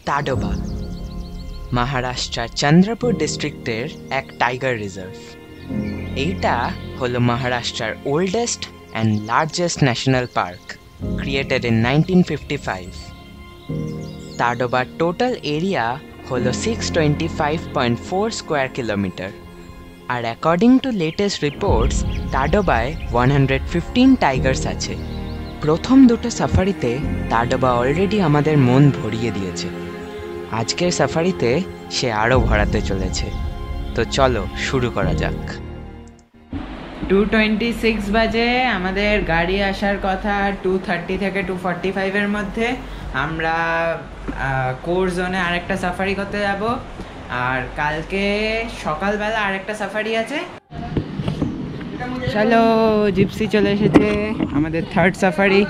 তাডোবা মহারাষ্ট্রের চন্দ্রপুর ডিস্ট্রিক্টের এক টাইগার রিজার্ভ। এইটা হলো মহারাষ্ট্রের oldest and largest national park, created in 1955। তাডোবার টোটাল এরিয়া হলো 625.4 স্কোয়ার কিলোমিটার, আর অ্যাকর্ডিং টু লেটেস্ট রিপোর্টস তাডোবায় 115 টাইগার্স আছে। প্রথম দুটো সাফারিতে তাডোবা অলরেডি আমাদের মন ভরিয়ে দিয়েছে। আজকের সাফারিতে সে আরও ভরাতে চলেছে। তো চলো শুরু করা যাক। 2:26 বাজে, আমাদের গাড়ি আসার কথা 2:30 থেকে 2:45 মধ্যে। আমরা কোর জোনে আরেকটা সাফারি করতে যাব, আর কালকে সকালবেলা আরেকটা সাফারি আছে। চলো, জিপসি চলে এসেছে, আমাদের থার্ড সাফারি।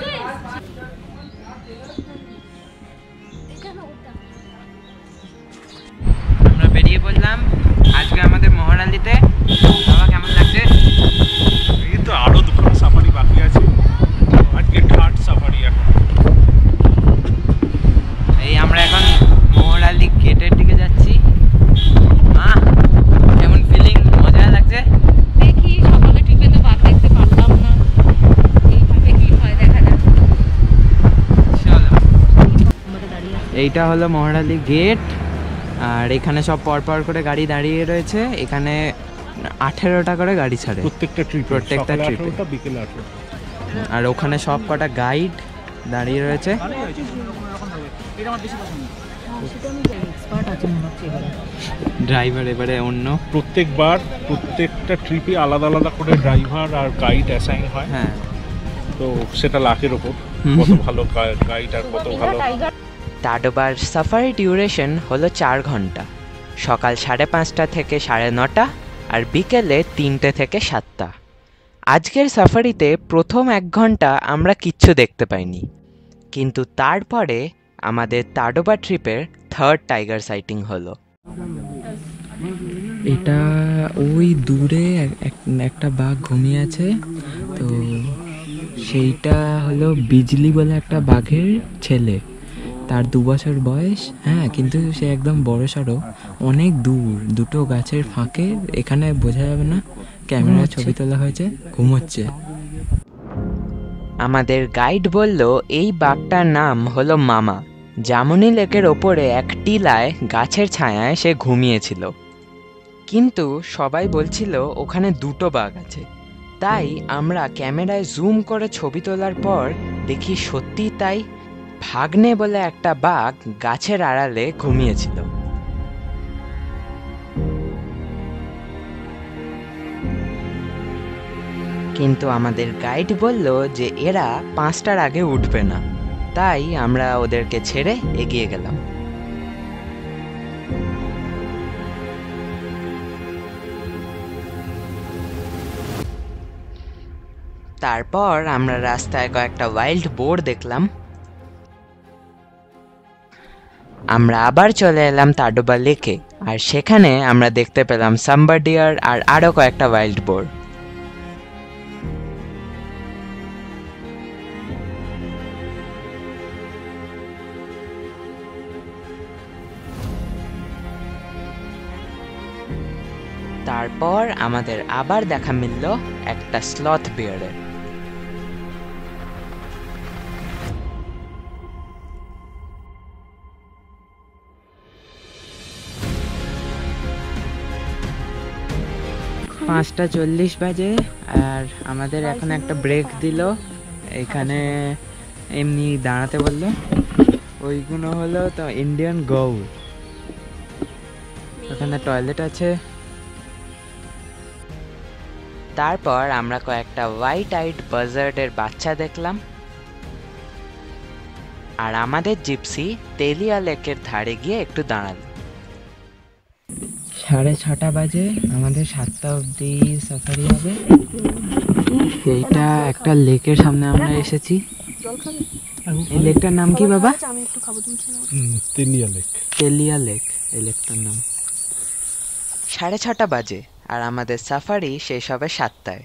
আমরা বেরিয়ে পড়লাম আজকে আমাদের মহারালিতে। বাবা, কেমন লাগছে? এই তো আরো দুটো সাফারি বাকি আছে, আজকে থার্ড সাফারি। এখন এই আমরা এখন মহারালি গেটের দিকে যাচ্ছি। কেমন ফিলিং? মজা লাগছে? দেখি, সকালে ট্রিপে তো বাঘ দেখতে পারলাম না, এইভাবে কি হয় দেখা যাক। চলো, এইটা হলো মহারালি গেট, আর এখানে সব পরপর করে গাড়ি দাঁড়িয়ে রয়েছে। এখানে 18টা করে গাড়ি ছাড়ে প্রত্যেকটা ট্রিপে, প্রত্যেকটা ট্রিপে, বিকেল 18। আর ওখানে সব কটা গাইড দাঁড়িয়ে রয়েছে। ড্রাইভার এবারে অন্য। প্রত্যেকবার প্রত্যেকটা ট্রিপে আলাদা আলাদা করে ড্রাইভার আর গাইড অ্যাসাইন হয়। হ্যাঁ, তো সেটা লাখের ওপর, কত ভালো গাইড আর কত ভালো। তাডোবার সাফারি ডিউরেশন হলো 4 ঘন্টা, সকাল 5:30 থেকে 9:30, আর বিকেলে 3টে থেকে 7টা। আজকের সাফারিতে প্রথম 1 ঘন্টা আমরা কিচ্ছু দেখতে পাইনি, কিন্তু তারপরে আমাদের তাডোবা ট্রিপের থার্ড টাইগার সাইটিং হলো। এটা ওই দূরে একটা বাঘ ঘুমিয়ে আছে, তো সেইটা হলো বিজলি বলে একটা বাঘের ছেলে। তার 2 বছর বয়স। হ্যাঁ, কিন্তু সে একদম বড়সড়, অনেক দূর, দুটো গাছের ফাঁকে। এখানে বোঝা যাবে না, ক্যামেরা ছবি তোলা হয়েছে, ঘুমোচ্ছে। আমাদের গাইড বলল এই বাঘটার নাম হলো মামা। জামুনি লেকের ওপরে এক টিলায় গাছের ছায়ায় সে ঘুমিয়েছিল, কিন্তু সবাই বলছিল ওখানে 2টো বাঘ আছে। তাই আমরা ক্যামেরায় জুম করে ছবি তোলার পর দেখি সত্যি তাই, ভাগ্নে বলে একটা বাঘ গাছের আড়ালে ঘুমিয়েছিল। কিন্তু আমাদের গাইড বলল যে এরা 5টার আগে উঠবে না, তাই আমরা ওদেরকে ছেড়ে এগিয়ে গেলাম। তারপর আমরা রাস্তায় কয়েকটা ওয়াইল্ড বোর দেখলাম। আমরা আবার চলে এলাম তাডোবা লেকে, আর সেখানে আমরা দেখতে পেলাম সাম্বার ডিয়ার আর আরো কয়েকটা ওয়াইল্ড বোর। তারপর আমাদের আবার দেখা মিলল একটা স্লথ বিয়ারের। পাঁচটা 40 বাজে, আর আমাদের এখন একটা ব্রেক দিল। এখানে এমনি দাঁড়াতে বললো। ওইগুলো হলো তো ইন্ডিয়ান গৌর, ওখানে টয়লেট আছে। তারপর আমরা কয়েকটা হোয়াইট আইড বাজার্ডের বাচ্চা দেখলাম, আর আমাদের জিপসি তেলিয়া লেকের ধারে গিয়ে একটু দাঁড়ালো। 6:30 বাজে, আমাদের 7টা অবধি সাফারি হবে। এইটা একটা লেকের সামনে আমরা এসেছি। এই লেকটার নাম কি বাবা? তেলিয়া লেক। তেলিয়া লেক এই লেকটার নাম। 6:30 বাজে, আর আমাদের সাফারি শেষ হবে 7টায়।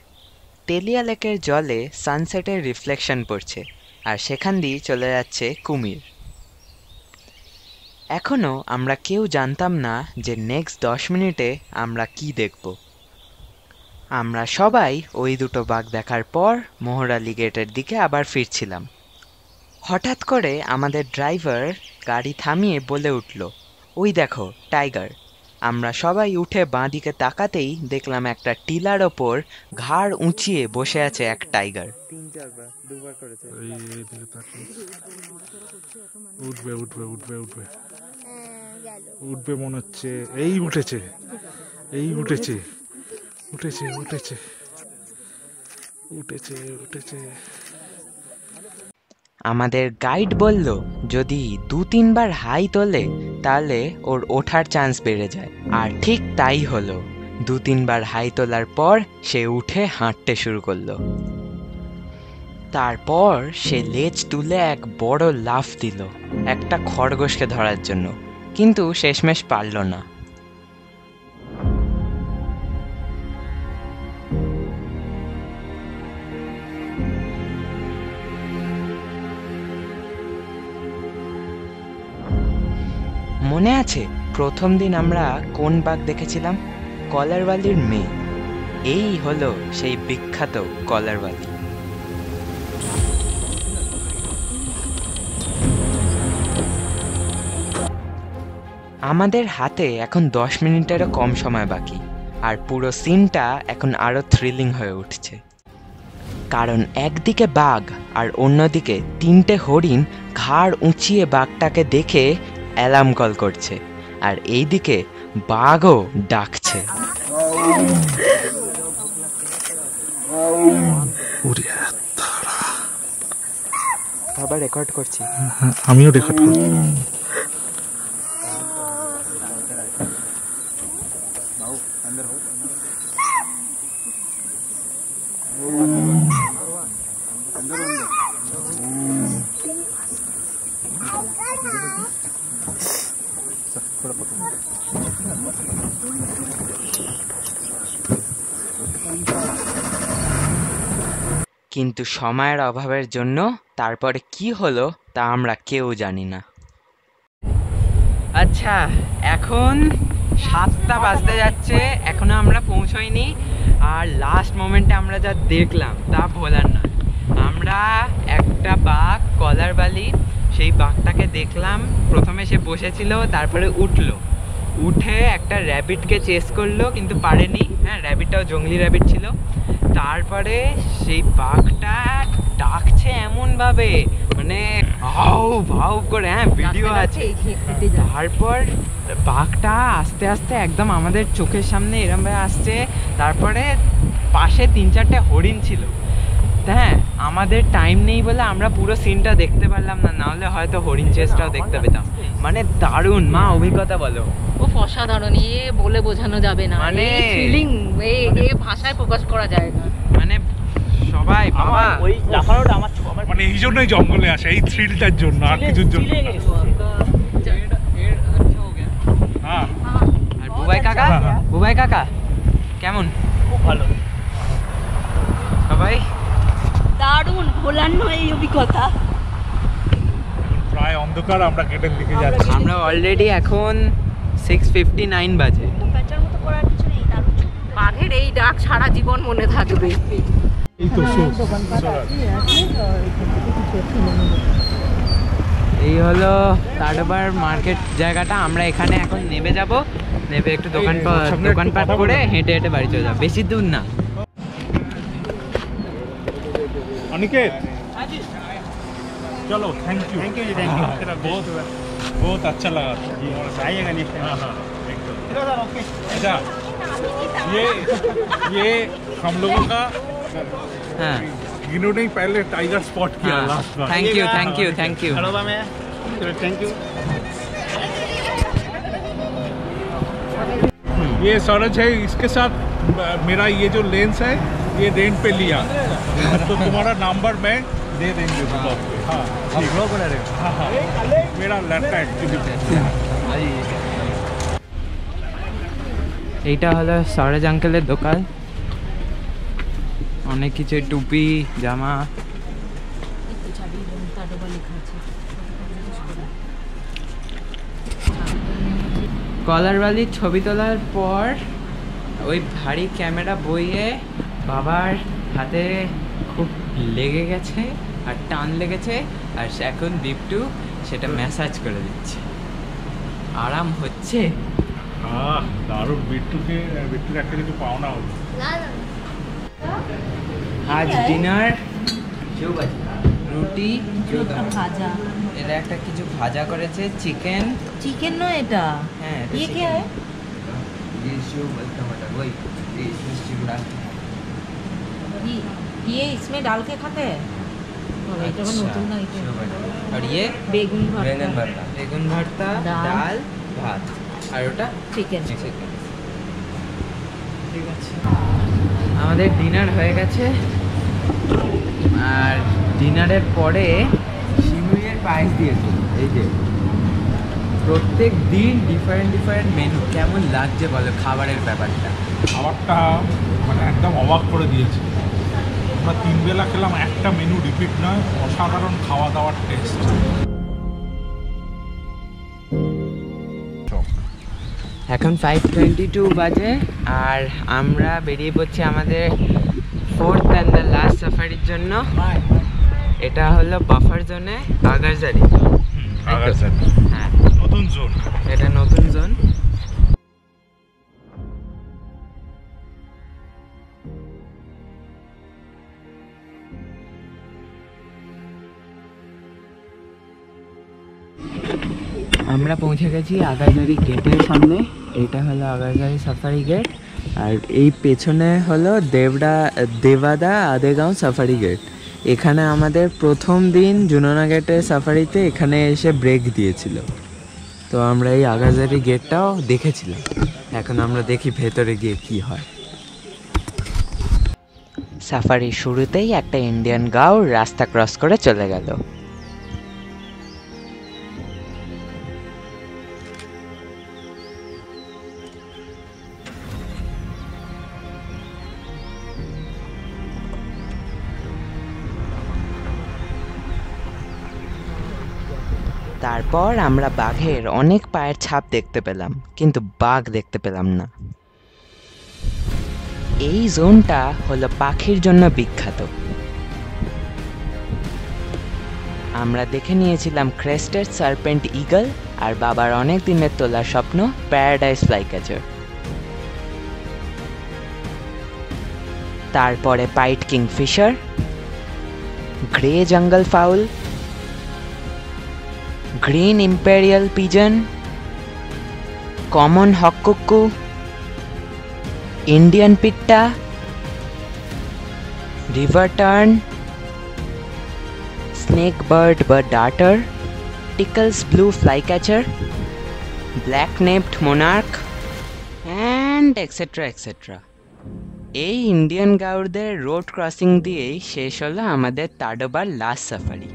তেলিয়া লেকের জলে সানসেটের রিফ্লেকশন পড়ছে, আর সেখান দিয়ে চলে যাচ্ছে কুমির। এখনো আমরা কেউ জানতাম না যে নেক্সট 10 মিনিটে আমরা কি দেখব। আমরা সবাই ওই দুটো বাঘ দেখার পর মোহরালি গেটের দিকে আবার ফিরছিলাম। হঠাৎ করে আমাদের ড্রাইভার গাড়ি থামিয়ে বলে উঠল, ওই দেখো টাইগার। আমরা সবাই উঠে বাঁদিকে তাকাতেই দেখলাম একটা টিলার ওপর ঘাড় উঁচিয়ে বসে আছে এক টাইগার। উঠবে উঠবে উঠবে উঠবে উঠবে মনে হচ্ছে। এই উঠেছে, এই উঠেছে, উঠেছে উঠেছে উঠেছে উঠেছে। আমাদের গাইড বলল যদি 2-3 বার হাই তোলে তাহলে ওর ওঠার চান্স বেড়ে যায়। আর ঠিক তাই হলো। 2-3 বার হাই তোলার পর সে উঠে হাঁটতে শুরু করলো। তারপর সে লেজ তুলে এক বড় লাফ দিল একটা খরগোশকে ধরার জন্য, কিন্তু শেষমেশ পারল না। মনে আছে প্রথম দিন আমরা কোন বাঘ দেখেছিলাম? কলারওয়ালির মেয়ে। এই হলো সেই বিখ্যাত কলারওয়ালি। আমাদের হাতে এখন 10 মিনিটেরও কম সময় বাকি, আর পুরো সিনটা এখন আরো থ্রিলিং হয়ে উঠছে। কারণ একদিকে বাঘ আর অন্যদিকে 3টে হরিণ ঘাড় উঁচিয়ে বাঘটাকে দেখে অ্যালার্ম কল করছে, আর এইদিকে বাঘও ডাকছে। আবার রেকর্ড করছি। আমিও রেকর্ড করছি। কিন্তু সময়ের অভাবের জন্য তারপরে কি হলো তা আমরা কেউ জানি না। আচ্ছা, এখন 7টা বাজতে যাচ্ছে, এখনো আমরা পৌঁছইনি। আর লাস্ট মোমেন্টে আমরা যা দেখলাম তা ভোলার না। আমরা একটা বাঘ কলারওয়ালি, সেই বাঘটাকে দেখলাম। প্রথমে সে বসেছিল, তারপরে উঠে একটা র্যাবিটকে চেস করলো, কিন্তু পারেনি। হ্যাঁ, র্যাবিটটাও জঙ্গলি র্যাবিট ছিল। তারপরে সেই বাঘটা ডাকছে এমনভাবে, মানে ভাউ ভাউ করে, হ্যাঁ ভিডিও আছে। তারপর বাঘটা আস্তে আস্তে একদম আমাদের চোখের সামনে এরমভাবে আসছে। তারপরে পাশে 3-4টে হরিণ ছিল। হ্যাঁ, আমাদের টাইম নেই বলে আমরা পুরো সিনটা দেখতে পারলাম না, নাহলে হয়তো হরিণ চেসটাও দেখতে পেতাম। মানে দারুণ। মা, অভিজ্ঞতা বলো। ও অসাধারণ, বলে বোঝানো যাবে না, মানে ফিলিং ভাষায় প্রকাশ করা যায় না। মানে সবাই বাবা ওই লাফানোটা আমার মানে এই জন্যই জঙ্গলে আসে, এই থ্রিলটার জন্য, আর কিছুর জন্য। হ্যাঁ। আর বুবাই কাকা কেমন? খুব ভালো, সবাই দারুণ, ভোলার নয় এই অভিজ্ঞতা। প্রায় অন্ধকার, আমরা গেটের দিকে যাচ্ছি। আমরা অলরেডি এখন 6:59 বাজে। বাঘের এই ডাক সারা জীবন মনে থাকবে। এই তো এই হলো তারবার মার্কেট জায়গাটা। আমরা এখানে এখন নেমে যাব, নেমে একটু দোকানপাট করে হেঁটে হেঁটে বাড়ি চলে যাবো। বেশি দূর না। अनिकेत, चलो, थैंक यू बहुत अच्छा लगा। आइएगा नेक्स्ट टाइम। हाँ, एकदम। अच्छा, ये हम लोगों का हाँ, इन्होंने पहले टाइगर स्पॉट किया last bar. Thank you thank you thank you. Thank you. ये सौरज है, इसके साथ मेरा ये जो लेंस है ये रेंट पे लिया, तो तुम्हारा नंबर मैं दे देंगे ब्लॉग पे। हाँ, ब्लॉग बना रहे हो? हाँ हाँ, मेरा लड़का एक्चुअली। এইটা হলো সরোজ আঙ্কেলের দোকান। অনেক কিছু, টুপি, জামা। কলারওয়ালির ছবি তোলার পর ওই ভারী ক্যামেরা বইয়ে বাবার হাতে খুব লেগে গেছে আর টান লেগেছে, আর এখন দীপ্টু সেটা ম্যাসাজ করে দিচ্ছে, আরাম হচ্ছে। দারুণ। বিট্টুর একটা কিছু পাওনা হলো। আজ ডিনার রুটি ভাজা, এটা একটা কিছু ভাজা করেছে, চিকেন। চিকেন নয় এটা। হ্যাঁ ये क्या है? ये शो बोलता मटर वही ये चिवड़ा। ये इसमें डाल के खाते हैं। এটা নতুন না এটা। और ये বেগুন বেগুন ভর্তা, ভর্তা, বেগুন ভর্তা, ডাল, ভাত, আর ওটা চিকেন। ঠিক আছে, আমাদের ডিনার হয়ে গেছে। আর ডিনারের পরে শিমুইয়ের পায়েস দিয়েছে। এই যে প্রত্যেক দিন ডিফারেন্ট মেনু। কেমন লাগছে বলো খাবারের ব্যাপারটা? খাবারটা মানে একদম অবাক করে দিয়েছে। আমরা 3 বেলা খেলাম, একটা মেনু রিপিট নয়, অসাধারণ খাওয়া দাওয়ার টেস্ট। এখন 5:22 বাজে আর আমরা বেরিয়ে পড়ছি আমাদের 4th অ্যান্ড দ্য লাস্ট সাফারির জন্য। এটা হলো বাফার জোনে আগারজারি। হ্যাঁ, নতুন জোন। এটা নতুন জোন। আমরা পৌঁছে গেছি আগারজারি গেটের সামনে। এটা হলো আগারজারি সাফারি গেট, আর এই পেছনে হলো দেবাদা আদেগাঁও সাফারি গেট। এখানে আমাদের প্রথম দিন জুননা গেটের সাফারিতে এখানে এসে ব্রেক দিয়েছিল, তো আমরা এই আগারজারি গেটটাও দেখেছিলাম। এখন আমরা দেখি ভেতরে গিয়ে কি হয়। সাফারির শুরুতেই একটা ইন্ডিয়ান গাউর রাস্তা ক্রস করে চলে গেল। তারপর আমরা বাঘের অনেক পায়ের ছাপ দেখতে পেলাম, কিন্তু বাঘ দেখতে পেলাম না। এই জোনটা হলো পাখির জন্য বিখ্যাত। আমরা দেখে নিয়েছিলাম ক্রেস্টেড সার্পেন্ট ঈগল আর বাবার অনেক দিনের তোলা স্বপ্ন প্যারাডাইস ফ্লাইক্যাচার। তারপরে pied kingfisher, grey jungle fowl, green imperial pigeon, common hawk cuckoo, Indian pitta, river tern, snake bird বা darter, Tickell's blue flycatcher, black naped monarch and etcetera etcetera. এই Indian গাউরদের road crossing দিয়েই শেষ হলো আমাদের তাডোবার last safari.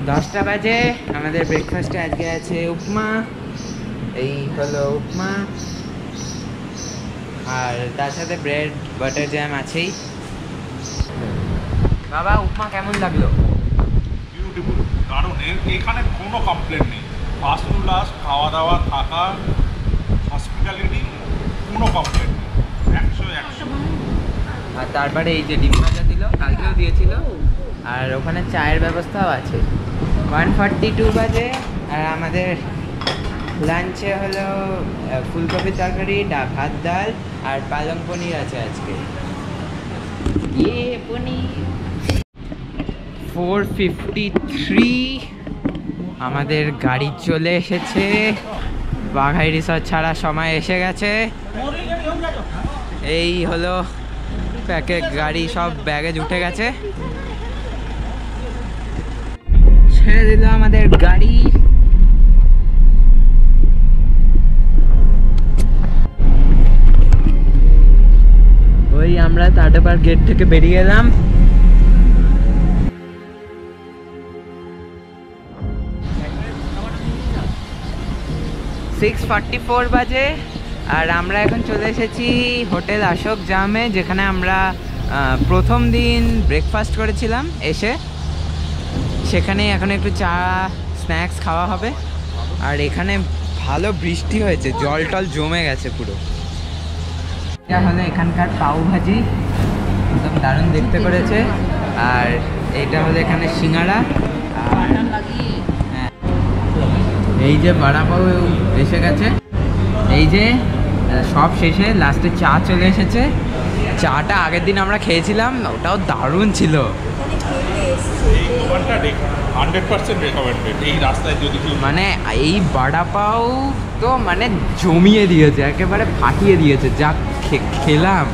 10টা বাজে। আমাদের ব্রেকফাস্টে আজকে আছে উপমা। এই হলো উপমা, আর তার সাথে ব্রেড বাটার জ্যাম আছেই। বাবা, উপমা কেমন লাগলো? বিউটিফুল, কারণ এখানে কোনো কমপ্লেন নেই। ফার্স্ট টু লাস্ট খাওয়া দাওয়া, থাকা, হসপিটালিটি, কোনো কমপ্লেন নেই। 100। আর তারপরে এই যে ডিম ভাজা দিল, কালকেও দিয়েছিল, আর ওখানে চায়ের ব্যবস্থাও আছে। 1:42 বাজে আর আমাদের লাঞ্চে হলো ফুলকপি তরকারি, ভাত, ডাল আর পালং পনির আছে আজকে। ইয়ে পনির। 4:53 আমাদের গাড়ি চলে এসেছে। বাঘাই রিসর্ট ছাড়া সময় এসে গেছে। এই হলো প্যাকেট গাড়ি, সব ব্যাগেজ উঠে গেছে। ছেড়ে দিল আমাদের গাড়ি। ওই আমরা তাডোবার গেট থেকে বেরিয়ে এলাম। সিক্স 44 বাজে আর আমরা এখন চলে এসেছি হোটেল অশোক জামে, যেখানে আমরা প্রথম দিন ব্রেকফাস্ট করেছিলাম এসে। সেখানেই এখন একটু চা স্ন্যাক্স খাওয়া হবে। আর এখানে ভালো বৃষ্টি হয়েছে, জল টল জমে গেছে পুরো। এটা হলো এখানকার পাও ভাজি, একদম দারুণ দেখতে করেছে। আর এইটা হলো এখানে সিঙ্গাড়া। আর হ্যাঁ, এই যে বড়া পাও এসে গেছে। এই যে সব শেষে লাস্টে চা চলে এসেছে। চাটা আগের দিন আমরা খেয়েছিলাম, ওটাও দারুণ ছিল। মানে এই বড়া পাও তো মানে জমিয়ে দিয়েছে, একেবারে ফাটিয়ে দিয়েছে। যা খেলাম।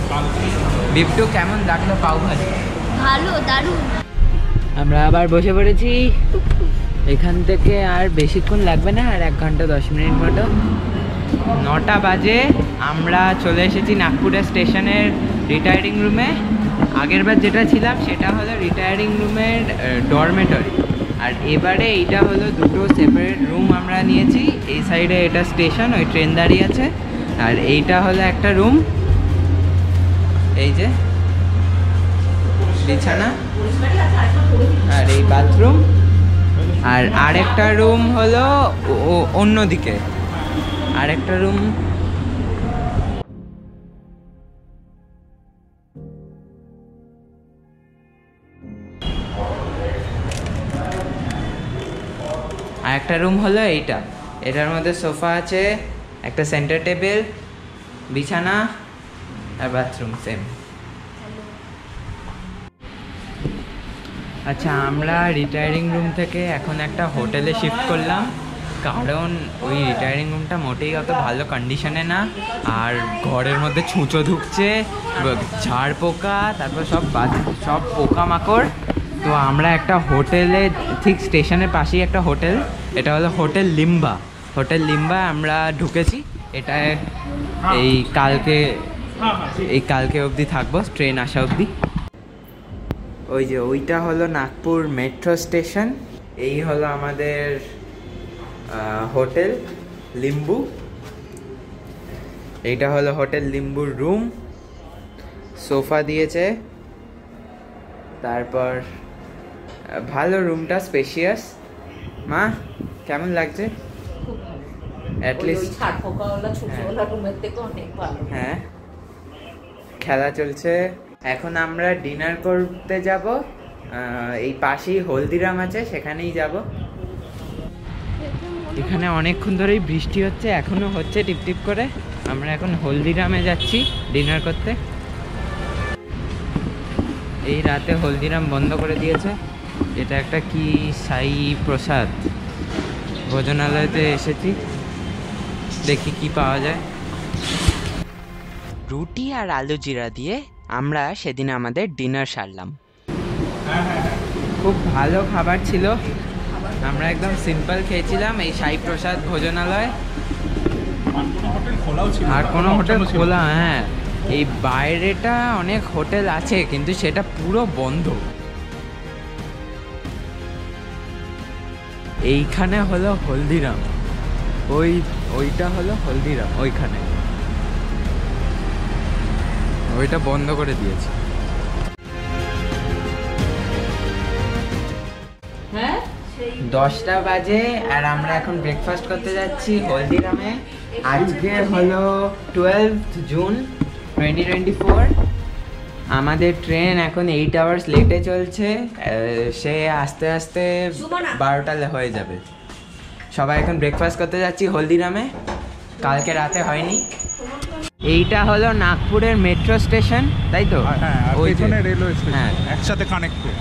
বিপটু কেমন লাগলো পাও ভাজি? ভালো, দারুণ। আমরা আবার বসে পড়েছি। এখান থেকে আর বেশিক্ষণ লাগবে না, আর 1 ঘন্টা 10 মিনিট মতো। 9টা বাজে। আমরা চলে এসেছি নাগপুরের স্টেশনের রিটায়ারিং রুমে। আগের বার যেটা ছিলাম সেটা হলো রিটায়ারিং রুমের ডরমেটরি, আর এবারে এইটা হলো দুটো সেপারেট রুম আমরা নিয়েছি। এই সাইডে এটা স্টেশন, ওই ট্রেন দাঁড়িয়ে আছে। আর এইটা হলো একটা রুম, এই যে বিছানা, আর এই বাথরুম। আর আরেকটা রুম হলো অন্যদিকে, আরেকটা রুম। আরেকটা রুম হলো এইটা। এটার মধ্যে সোফা আছে, একটা সেন্টার টেবিল, বিছানা আর বাথরুম সেম। আচ্ছা, আমরা রিটায়ারিং রুম থেকে এখন একটা হোটেলে শিফট করলাম, কারণ ওই রিটায়ারিং রুমটা মোটেই অত ভালো কন্ডিশনে না। আর ঘরের মধ্যে ছুঁচো ঢুকছে, ঝাড় পোকা, তারপর সব পোকামাকড়। তো আমরা একটা হোটেলে, ঠিক স্টেশনের পাশেই একটা হোটেল, এটা হলো হোটেল লিম্বা। হোটেল লিম্বা আমরা ঢুকেছি। এটা এই কালকে অবধি থাকবো, ট্রেন আসা অবধি। ওই যে ওইটা হলো নাগপুর মেট্রো স্টেশন। এই হলো আমাদের হোটেল লিম্বু। এইটা হলো হোটেল লিম্বুর রুম, সোফা দিয়েছে। তারপর ভালো রুমটা, স্পেশিয়াস। মা কেমন লাগছে? অ্যাটলিস্ট হ্যাঁ, খেলা চলছে। এখন আমরা ডিনার করতে যাব, এই পাশেই হলদিরাম আছে, সেখানেই যাব। এখানে অনেকক্ষণ ধরেই বৃষ্টি হচ্ছে, এখনো হচ্ছে টিপটিপ করে। আমরা এখন হলদিরামে যাচ্ছি ডিনার করতে। এই রাতে হলদিরাম বন্ধ করে দিয়েছে। এটা একটা কি সাই প্রসাদ ভোজনালয়তে এসেছি, দেখি কি পাওয়া যায়। রুটি আর আলু জিরা দিয়ে আমরা সেদিন আমাদের ডিনার সারলাম। খুব ভালো খাবার ছিল, আমরা একদম সিম্পল খেয়েছিলাম এই সাই প্রসাদ ভোজনালয়। আর কোনো হোটেল খোলা, হ্যাঁ, এই বাইরেটা অনেক হোটেল আছে কিন্তু সেটা পুরো বন্ধ। এইখানে হলো হলদিরাম, ওইটা হলো হলদিরাম, ওইখানে, ওইটা বন্ধ করে দিয়েছে। 10টা বাজে আর আমরা এখন ব্রেকফাস্ট করতে যাচ্ছি হলদিরামে। আজকে হলো 12 জুন 2024। আমাদের ট্রেন এখন 8 আওয়ার্স লেটে চলছে, সে আস্তে আস্তে 12টা হয়ে যাবে। সবাই এখন ব্রেকফাস্ট করতে যাচ্ছি হলদিরামে, কালকে রাতে হয়নি। এইটা হলো নাগপুরের মেট্রো স্টেশন, তাই তো? হ্যাঁ, পেছনে রেলওয়ে স্টেশন, হ্যাঁ, একসাথে কানেক্টেড।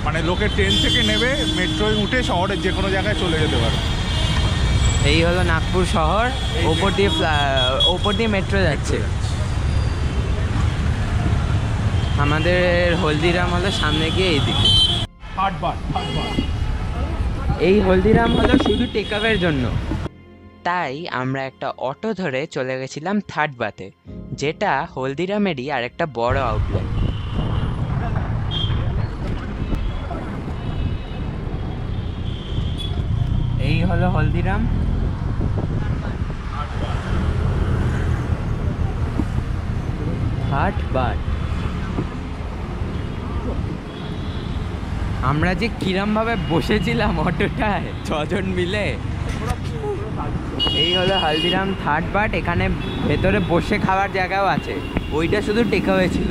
মানে লোকে ট্রেন থেকে নেবে, মেট্রোয় উঠে শহরের যে কোনো জায়গায় চলে যেতে পারে। এই হলো নাগপুর শহর, ওপর দিয়ে মেট্রো যাচ্ছে। আমাদের হলদিরাম হলো সামনে গিয়ে এইদিকে। এই হলদিরাম হলো শুধু টেকআওয়ের জন্য। তাই আমরা একটা অটো ধরে চলে গেছিলাম থার্ড বাতে, যেটা হলদিরামেরই আরেকটা বড় আউটলেট। এই হলো হলদিরাম। Third but. আমরা যে কিরমভাবে বসেছিলাম অটোটায় 6 জন মিলে। এই হলো হলদিরাম থার্ড পার্ট। এখানে ভেতরে বসে খাওয়ার জায়গাও আছে, ওইটা শুধু টেকঅ্যাওয়ে ছিল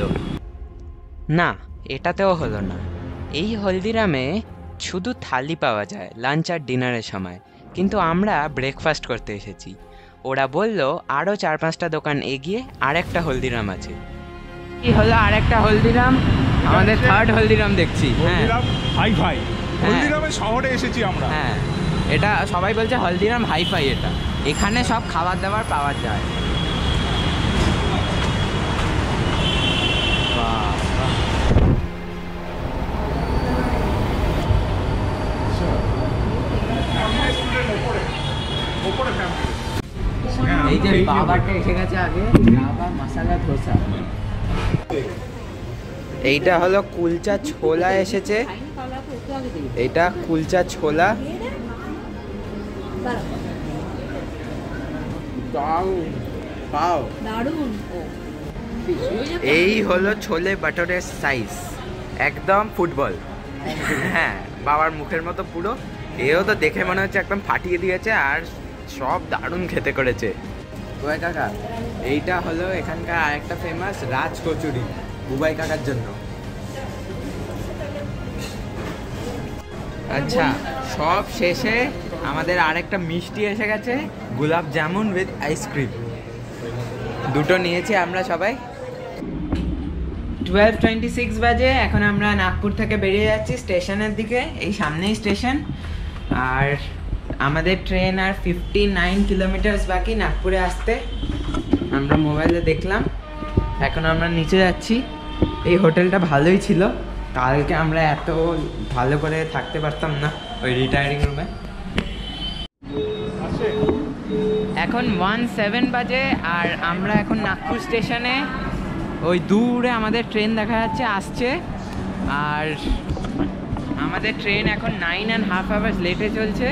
না, এটাতেও হলো না। এই হলদিরামে শুধু থালি পাওয়া যায় লাঞ্চ আর ডিনারের সময়, কিন্তু আমরা ব্রেকফাস্ট করতে এসেছি। ওরা বলল আরও 4-5টা দোকান এগিয়ে আরেকটা হলদিরাম আছে। এই হলো আরেকটা হলদিরাম, আমাদের থার্ড হলদিরাম দেখছি। হ্যাঁ হলদিরাম হাই-ফাই। হলদিরামের শহরে এসেছি আমরা। হ্যাঁ, এটা সবাই বলছে হলদিরাম হাইফাই। এটা এখানে সব খাবার দাবার পাওয়া যায়। এই যে বাবাটা এসে গেছে আগে, বাবা মশলা ধোসা। এইটা হলো কুলচা ছোলা এসেছে, এটা কুলচা ছোলা। এই হলো ছোলে বাটারের সাইজ, একদম ফুটবল। হ্যাঁ, বাবার মুখের মতো পুরো। এও তো দেখে মনে হচ্ছে একদম ফাটিয়ে দিয়েছে, আর সব দারুণ খেতে করেছে। বুবাই কাকা, এইটা হলো এখানকার আরেকটা ফেমাস রাজ কচুরি, বুবাই কাকার জন্য। আচ্ছা, সব শেষে আমাদের আরেকটা মিষ্টি এসে গেছে, গোলাপ জামুন উইথ আইসক্রিম। দুটো নিয়েছি আমরা সবাই। 12:26 বাজে। এখন আমরা নাগপুর থেকে বেরিয়ে যাচ্ছি স্টেশনের দিকে। এই সামনেই স্টেশন। আর আমাদের ট্রেন আর 59 কিলোমিটার বাকি নাগপুরে আসতে। আমরা মোবাইলে দেখলাম, এখন আমরা নিচে যাচ্ছি। এই হোটেলটা ভালোই ছিল, কালকে আমরা এত ভালো করে থাকতে পারতাম না ওই রিটায়ারিং রুমে। এখন 1:07 বাজে, আর আমরা এখন নাগপুর স্টেশনে। ওই দূরে আমাদের ট্রেন দেখা যাচ্ছে আসছে, আর আমাদের ট্রেন এখন 9.5 আওয়ার্স লেটে চলছে।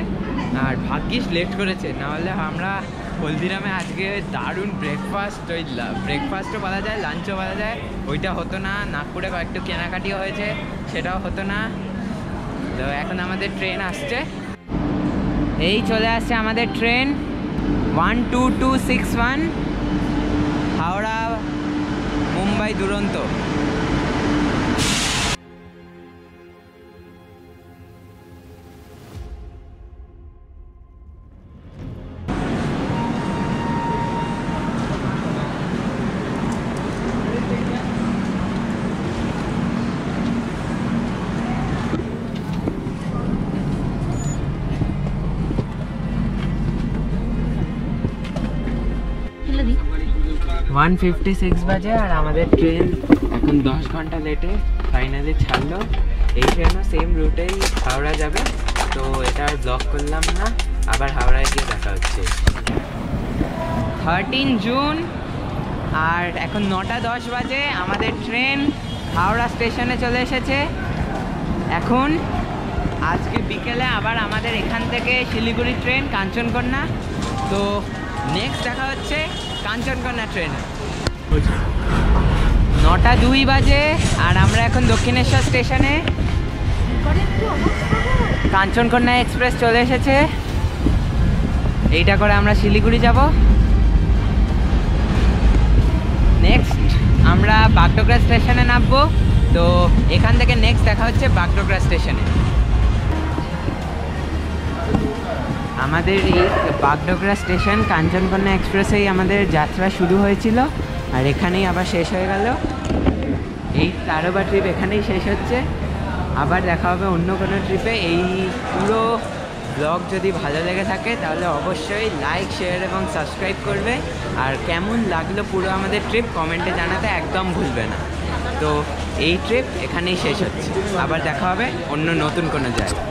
আর ভাগ্যিস লেট করেছে, নাহলে আমরা হলদিরামে আজকে দারুণ ব্রেকফাস্ট, ওই ব্রেকফাস্টও বলা যায়, লাঞ্চও বলা যায়, ওইটা হতো না। নাগপুরে কয়েকটু কেনাকাটিও হয়েছে, সেটাও হতো না। তো এখন আমাদের ট্রেন আসছে, এই চলে আসছে আমাদের ট্রেন 12261 হাওড়া মুম্বাই দুরন্ত। ফেলে দিই। 1:56 বাজে, আর আমাদের ট্রেন এখন 10 ঘন্টা লেটে ফাইনালি ছাড়লো। এই ট্রেনও সেম রুটেই হাওড়া যাবে, তো এটা আর ব্লক করলাম না, আবার হাওড়ায় গিয়ে দেখা হচ্ছে। 13 জুন, আর এখন 9:10 বাজে। আমাদের ট্রেন হাওড়া স্টেশনে চলে এসেছে। এখন আজকে বিকেলে আবার আমাদের এখান থেকে শিলিগুড়ি ট্রেন কাঞ্চনকন্যা। তো নেক্সট দেখা হচ্ছে কাঞ্চনকন্যা ট্রেনে। 9:02 বাজে, আর আমরা এখন দক্ষিণেশ্বর স্টেশনে। কাঞ্চনকন্যা এক্সপ্রেস চলে এসেছে, এইটা করে আমরা শিলিগুড়ি যাব। নেক্সট আমরা বাগডোগরা স্টেশনে নামবো। তো এখান থেকে নেক্সট দেখা হচ্ছে বাগডোগরা স্টেশনে। আমাদের এই বাগডোগরা স্টেশন কাঞ্চনকন্যা এক্সপ্রেসেই আমাদের যাত্রা শুরু হয়েছিল, আর এখানেই আবার শেষ হয়ে গেল। এই তারোবা ট্রিপ এখানেই শেষ হচ্ছে, আবার দেখা হবে অন্য কোনো ট্রিপে। এই পুরো ব্লগ যদি ভালো লেগে থাকে তাহলে অবশ্যই লাইক, শেয়ার এবং সাবস্ক্রাইব করবে। আর কেমন লাগলো পুরো আমাদের ট্রিপ কমেন্টে জানাতে একদম ভুলবে না। তো এই ট্রিপ এখানেই শেষ হচ্ছে, আবার দেখা হবে অন্য নতুন কোনো জায়গায়।